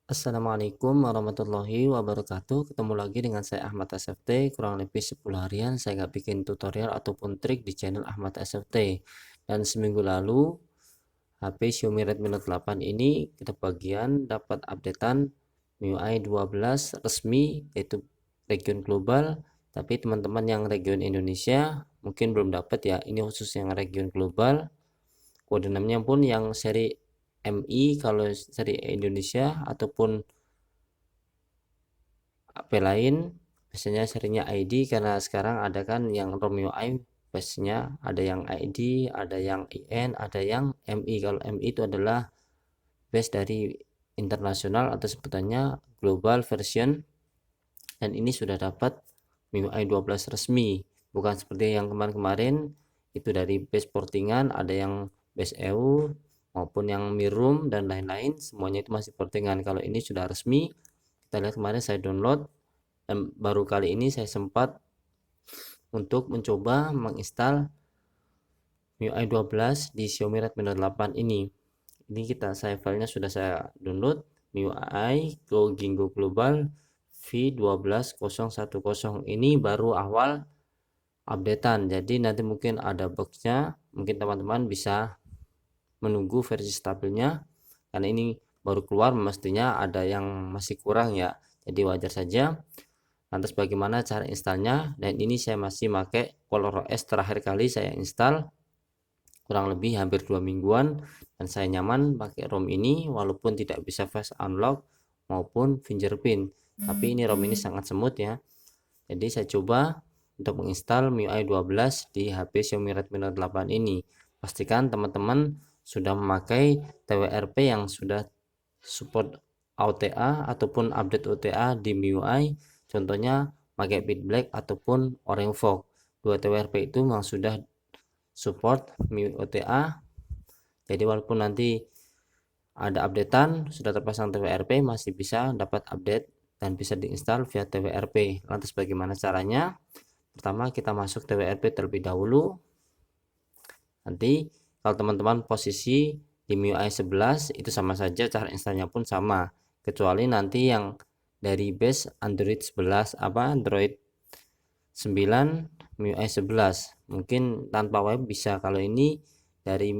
Assalamualaikum warahmatullahi wabarakatuh. Ketemu lagi dengan saya Ahmad SFT. Kurang lebih 10 harian saya nggak bikin tutorial ataupun trik di channel Ahmad SFT. Dan seminggu lalu HP Xiaomi Redmi Note 8 ini kita bagian dapat updatean MIUI 12 resmi, yaitu region global. Tapi teman-teman yang region Indonesia mungkin belum dapat ya. Ini khusus yang region global. Kode namanya pun yang seri MI kalau seri Indonesia, ataupun HP lain biasanya serinya ID, karena sekarang ada kan yang ROM UI base-nya ada yang ID, ada yang IN, ada yang MI. Kalau MI itu adalah base dari internasional atau sebutannya global version, dan ini sudah dapat MIUI 12 resmi, bukan seperti yang kemarin-kemarin itu dari base portingan, ada yang base EU maupun yang Mirum dan lain-lain, semuanya itu masih portingan. Kalau ini sudah resmi, kita lihat kemarin saya download, dan baru kali ini saya sempat untuk mencoba menginstal MIUI 12 di Xiaomi Redmi Note 8 ini. Saya filenya sudah saya download, MIUI Go Gingo Global V12010. Ini baru awal updatean, jadi nanti mungkin ada boxnya, mungkin teman-teman bisa menunggu versi stabilnya, karena ini baru keluar, mestinya ada yang masih kurang ya, jadi wajar saja. Lantas bagaimana cara installnya? Dan ini saya masih pakai ColorOS, terakhir kali saya install kurang lebih hampir 2 mingguan, dan saya nyaman pakai ROM ini walaupun tidak bisa face unlock maupun fingerprint, tapi ini ROM ini sangat semut ya. Jadi saya coba untuk menginstal MIUI 12 di HP Xiaomi Redmi Note 8 ini. Pastikan teman-teman sudah memakai TWRP yang sudah support OTA ataupun update OTA di MIUI, contohnya pakai Black ataupun Orange Fog. Dua TWRP itu memang sudah support MIUI OTA, jadi walaupun nanti ada updatean sudah terpasang TWRP, masih bisa dapat update dan bisa diinstal via TWRP. Lantas bagaimana caranya? Pertama kita masuk TWRP terlebih dahulu. Nanti kalau teman-teman posisi di MIUI 11 itu sama saja, cara installnya pun sama, kecuali nanti yang dari base Android 11 Android 9 MIUI 11 mungkin tanpa web bisa. Kalau ini dari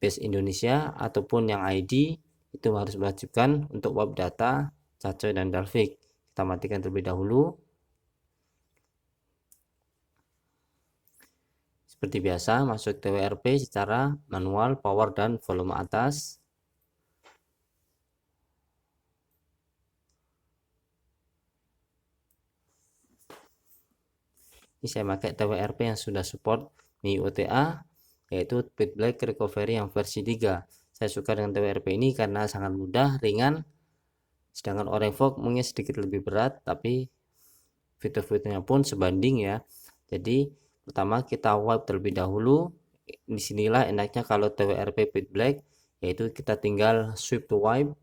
base Indonesia ataupun yang ID itu harus diwajibkan untuk web data, cache dan dalvik. Kita matikan terlebih dahulu. Seperti biasa masuk TWRP secara manual, power dan volume atas. Ini saya pakai TWRP yang sudah support MIUI OTA, yaitu Black Recovery yang versi 3. Saya suka dengan TWRP ini karena sangat mudah, ringan, sedangkan Orange Fog mungkin sedikit lebih berat, tapi fitur-fiturnya pun sebanding ya. Jadi pertama kita wipe terlebih dahulu. Disinilah enaknya kalau TWRP Black, yaitu kita tinggal swipe to wipe.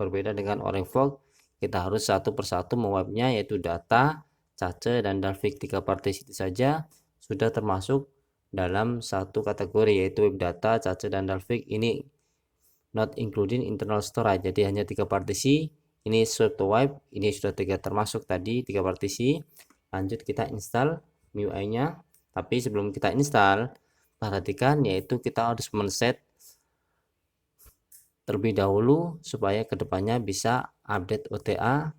Berbeda dengan Orange Fog, kita harus satu persatu mewipe-nya, yaitu data, cache dan dalvik. 3 partisi itu saja sudah termasuk dalam satu kategori, yaitu web data, cache dan dalvik. Ini not including internal storage, jadi hanya 3 partisi. Ini swipe to wipe, ini sudah termasuk tadi 3 partisi. Lanjut kita install MIUI nya, tapi sebelum kita install perhatikan, yaitu kita harus men-set terlebih dahulu supaya kedepannya bisa update OTA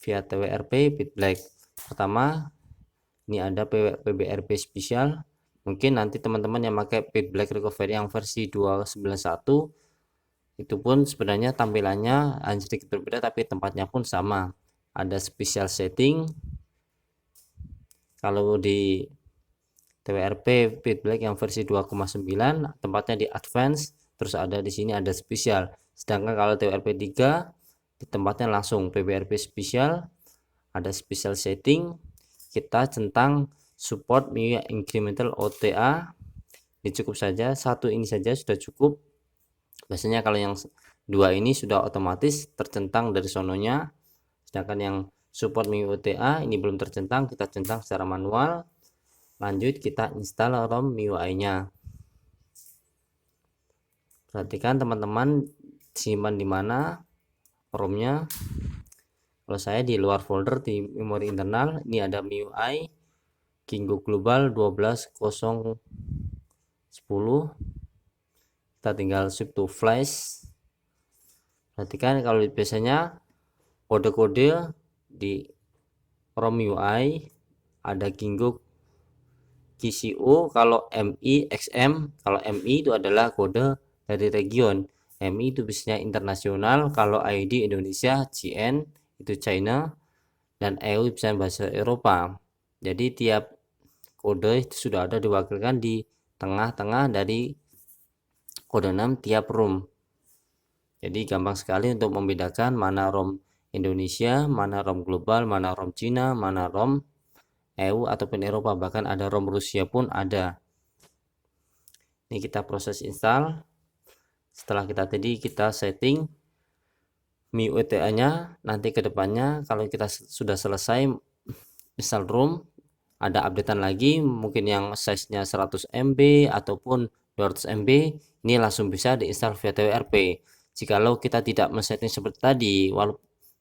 via TWRP Black. Pertama ini ada PBRP spesial, mungkin nanti teman-teman yang pakai Black Recovery yang versi 291 itu pun sebenarnya tampilannya hanya sedikit berbeda, tapi tempatnya pun sama. Ada special setting, kalau di TWRP Black yang versi 2,9 tempatnya di advance, terus ada di sini ada spesial. Sedangkan kalau TWRP 3 di tempatnya langsung PBRP spesial, ada special setting, kita centang support MIUI incremental OTA. Ini cukup saja, satu ini saja sudah cukup. Biasanya kalau yang dua ini sudah otomatis tercentang dari sononya, sedangkan yang support MIUI OTA ini belum tercentang, kita centang secara manual. Lanjut kita install ROM MIUI nya. Perhatikan teman-teman simpan di mana, ROM-nya. Kalau saya di luar folder di memori internal, ini ada MIUI Kingo Global 12010. Kita tinggal shift to flash. Perhatikan kalau biasanya kode-kode di ROM UI ada Kingo KCO, kalau MI XM, kalau MI itu adalah kode dari region. MI itu biasanya internasional, kalau ID Indonesia, CN itu China, dan EU bisa bahasa Eropa. Jadi tiap kode itu sudah ada diwakilkan di tengah-tengah dari kode 6 tiap ROM. Jadi gampang sekali untuk membedakan mana ROM Indonesia, mana ROM global, mana ROM Cina, mana ROM EU ataupun Eropa, bahkan ada ROM Rusia pun ada. Ini kita proses install. Setelah kita setting MIUI nya, nanti kedepannya kalau kita sudah selesai install ROM, ada updatean lagi mungkin yang size nya 100 MB ataupun 200 MB, ini langsung bisa diinstal via TWRP. Jikalau kita tidak men-setting seperti tadi,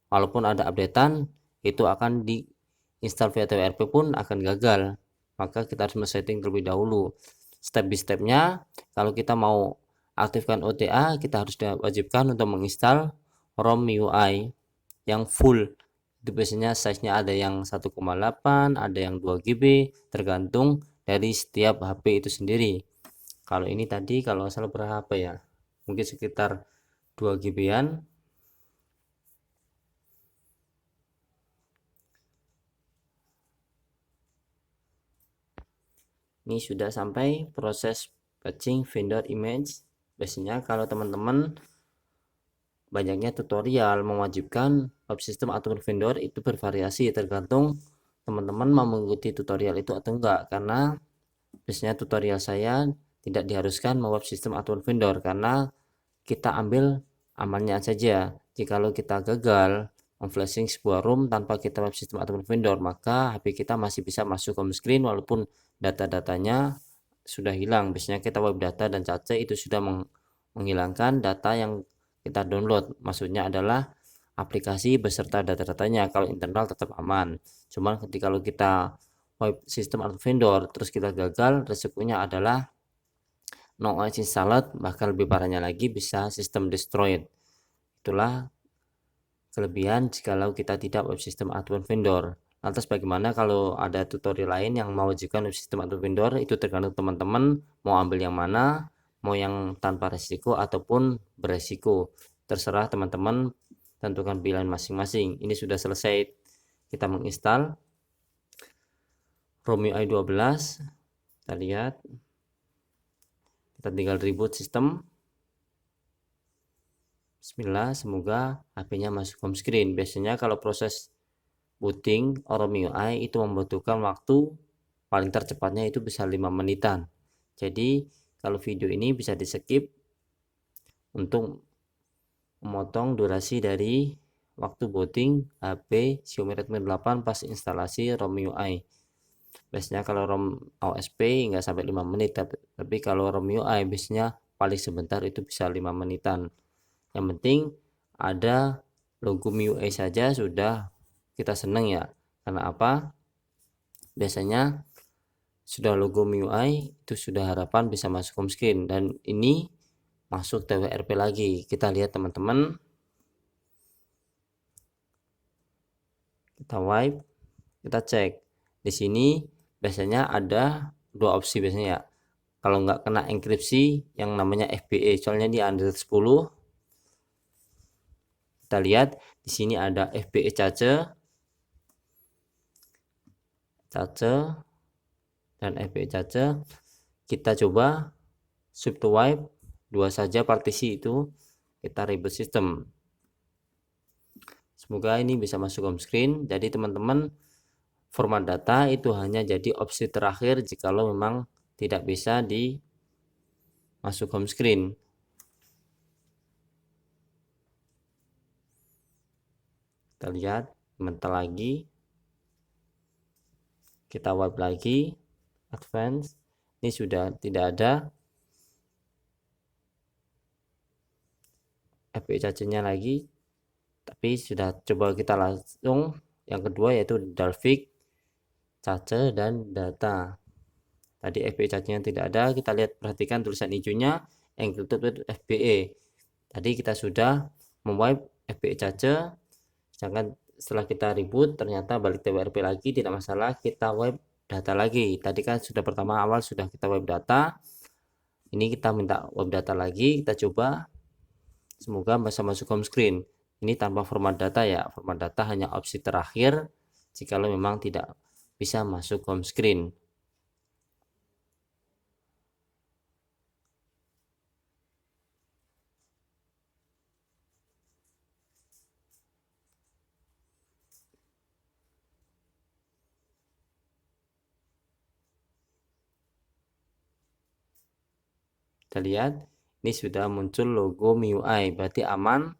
walaupun ada updatean, itu akan diinstal via TWRP pun akan gagal. Maka kita harus men-setting terlebih dahulu. Step by stepnya, kalau kita mau aktifkan OTA, kita harus diwajibkan untuk menginstal ROM MIUI yang full. Itu biasanya size-nya ada yang 1,8, ada yang 2 GB, tergantung dari setiap HP itu sendiri. Kalau ini tadi kalau salah berapa ya, mungkin sekitar 2 GB-an. Ini sudah sampai proses patching vendor image. Biasanya kalau teman-teman banyaknya tutorial mewajibkan web system atau vendor, itu bervariasi tergantung teman-teman mau mengikuti tutorial itu atau enggak, karena biasanya tutorial saya tidak diharuskan mau web system atau vendor, karena kita ambil amannya saja. Jikalau kita gagal memflashing sebuah ROM tanpa kita web system atau vendor, maka HP kita masih bisa masuk home screen walaupun data-datanya sudah hilang. Biasanya kita web data dan cache itu sudah menghilangkan data yang kita download, maksudnya adalah aplikasi beserta data-datanya. Kalau internal tetap aman, cuman ketika kalau kita web system atau vendor terus kita gagal, resikonya adalah no OS installed, bahkan lebih parahnya lagi bisa system destroyed. Itulah kelebihan jikalau kita tidak web system atau vendor. Lantas bagaimana kalau ada tutorial lain yang mewajibkan web system atau vendor? Itu tergantung teman-teman mau ambil yang mana, mau yang tanpa resiko ataupun beresiko, terserah teman-teman tentukan pilihan masing-masing. Ini sudah selesai kita menginstal ROM UI 12. Kita lihat, kita tinggal reboot sistem. Bismillah, semoga HP-nya masuk home screen. Biasanya kalau proses booting ROM UI itu membutuhkan waktu paling tercepatnya itu bisa 5 menitan. Jadi kalau video ini bisa di skip untuk memotong durasi dari waktu booting HP Xiaomi Redmi 8 pas instalasi ROM UI. Biasanya kalau ROM OSP nggak sampai 5 menit, tapi kalau ROM UI biasanya paling sebentar itu bisa 5 menitan. Yang penting ada logo MIUI saja sudah kita seneng ya. Karena apa? Biasanya sudah logo MIUI itu sudah harapan bisa masuk home screen, dan ini masuk TWRP lagi. Kita lihat teman-teman, kita wipe, kita cek. Di sini biasanya ada dua opsi biasanya ya. Kalau nggak kena enkripsi yang namanya FBE, soalnya di Android 10. Kita lihat di sini ada FBE cache dan FBE cache. Kita coba swipe to wipe, dua saja partisi itu, kita reboot system. Semoga ini bisa masuk home screen. Jadi teman-teman, format data itu hanya jadi opsi terakhir jikalau memang tidak bisa di masuk home screen. Kita lihat mental lagi, kita wipe lagi, advance. Ini sudah tidak ada FBE cache-nya lagi. tapi sudah coba kita langsung yang kedua yaitu Dalvik, Cache, dan data. Tadi FBE Cache-nya tidak ada, kita lihat perhatikan tulisan hijaunya yang ditutup itu FBE. Tadi kita sudah memwipe FBE Cache, sedangkan setelah kita reboot ternyata balik TWRP lagi, tidak masalah, kita wipe data lagi. Tadi kan sudah pertama awal sudah kita wipe data, ini kita minta wipe data lagi, kita coba, semoga bisa masuk home screen. Ini tanpa format data ya, format data hanya opsi terakhir jika memang tidak bisa masuk home screen. Kita lihat ini sudah muncul logo MIUI, berarti aman.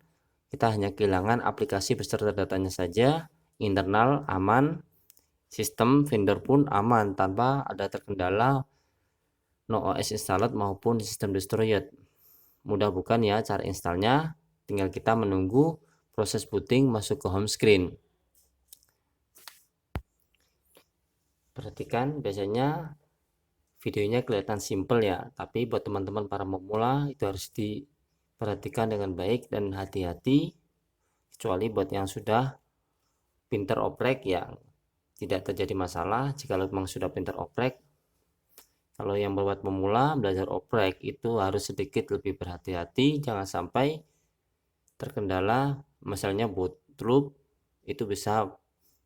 Kita hanya kehilangan aplikasi beserta datanya saja. Internal aman, sistem vendor pun aman tanpa ada terkendala no OS installed maupun sistem destroyed. Mudah bukan ya cara installnya, tinggal kita menunggu proses booting masuk ke home screen. Perhatikan, biasanya videonya kelihatan simple ya, tapi buat teman-teman para pemula itu harus diperhatikan dengan baik dan hati-hati, kecuali buat yang sudah pinter oprek ya tidak terjadi masalah. Jika memang sudah pinter oprek, kalau yang buat pemula belajar oprek itu harus sedikit lebih berhati-hati, jangan sampai terkendala misalnya bootloop itu bisa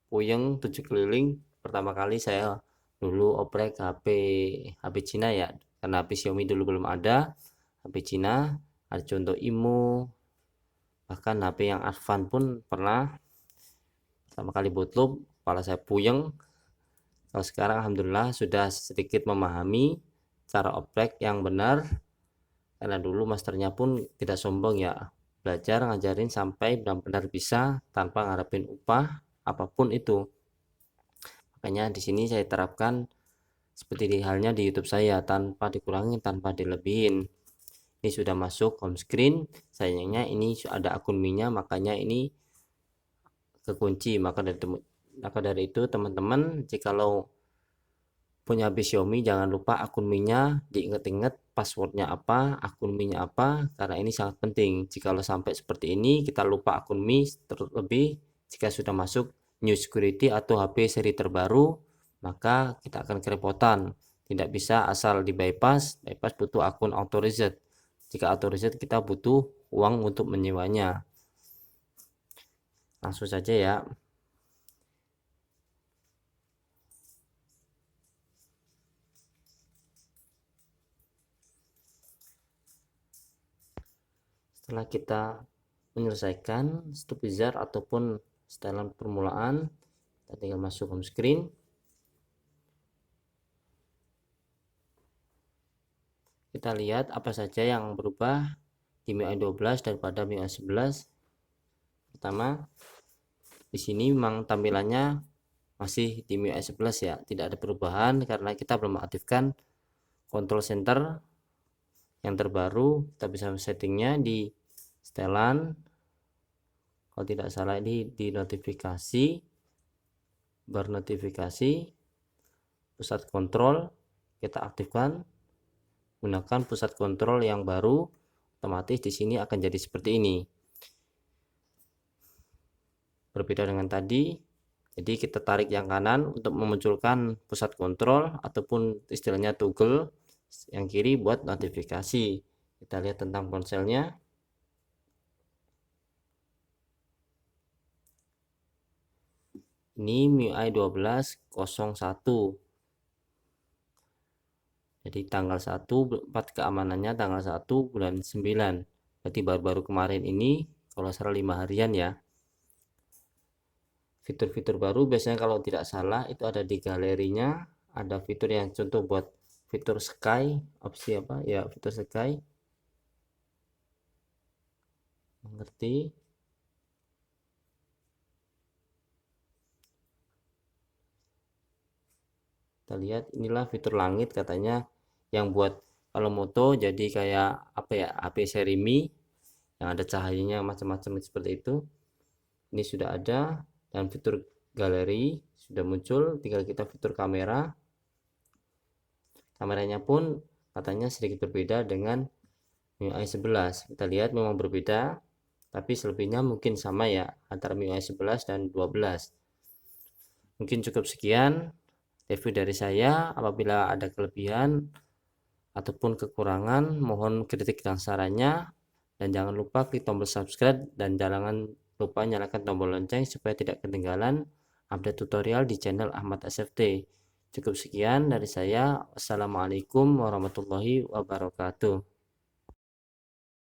puyeng 7 keliling. Pertama kali saya dulu oprek HP Cina ya, karena HP Xiaomi dulu belum ada, HP Cina ada contoh IMO, bahkan HP yang Advan pun pernah. Pertama kali bootloop kepala saya puyeng. Kalau sekarang alhamdulillah sudah sedikit memahami cara oprek yang benar, karena dulu masternya pun tidak sombong ya, belajar ngajarin sampai benar-benar bisa tanpa ngarepin upah apapun itu. Makanya di sini saya terapkan seperti halnya di YouTube saya, tanpa dikurangi, tanpa dilebihin. Ini sudah masuk home screen, sayangnya ini ada akun minyak, makanya ini kekunci. Maka dari itu teman-teman, jikalau punya HP Xiaomi jangan lupa akun minyak diingat-ingat passwordnya apa, akun minyak apa, karena ini sangat penting. Jikalau sampai seperti ini kita lupa akun Mi, terlebih jika sudah masuk new security atau HP seri terbaru, maka kita akan kerepotan. Tidak bisa asal di bypass butuh akun authorized. Jika authorized kita butuh uang untuk menyewanya. Langsung saja ya. Setelah kita menyelesaikan stop wizard ataupun setelan permulaan, kita tinggal masuk home screen. Kita lihat apa saja yang berubah di MIUI 12 daripada MIUI 11. Pertama, di sini memang tampilannya masih di MIUI 11 ya, tidak ada perubahan karena kita belum aktifkan control center yang terbaru. Kita bisa settingnya di setelan, kalau tidak salah ini di notifikasi, bar notifikasi, pusat kontrol kita aktifkan, gunakan pusat kontrol yang baru, otomatis di sini akan jadi seperti ini. Berbeda dengan tadi, jadi kita tarik yang kanan untuk memunculkan pusat kontrol ataupun istilahnya toggle, yang kiri buat notifikasi. Kita lihat tentang ponselnya. Ini MIUI 12.01. Jadi tanggal 1, 4 keamanannya tanggal 1 bulan 9. Berarti baru-baru kemarin ini, kalau salah 5 harian ya. Fitur-fitur baru biasanya kalau tidak salah itu ada di galerinya, ada fitur yang contoh buat fitur sky, opsi apa ya, fitur sky, mengerti. Kita lihat inilah fitur langit katanya, yang buat kalau moto jadi kayak apa ya, HP seri Mi yang ada cahayanya macam-macam seperti itu. ini sudah ada, dan fitur galeri sudah muncul. Tinggal kita fitur kameranya pun katanya sedikit berbeda dengan MIUI 11. Kita lihat memang berbeda, tapi selebihnya mungkin sama ya antara MIUI 11 dan 12. Mungkin cukup sekian review dari saya. Apabila ada kelebihan ataupun kekurangan, mohon kritik dan sarannya, dan jangan lupa klik tombol subscribe dan jangan lupa nyalakan tombol lonceng supaya tidak ketinggalan update tutorial di channel Ahmad SFT. Cukup sekian dari saya. Wassalamualaikum warahmatullahi wabarakatuh.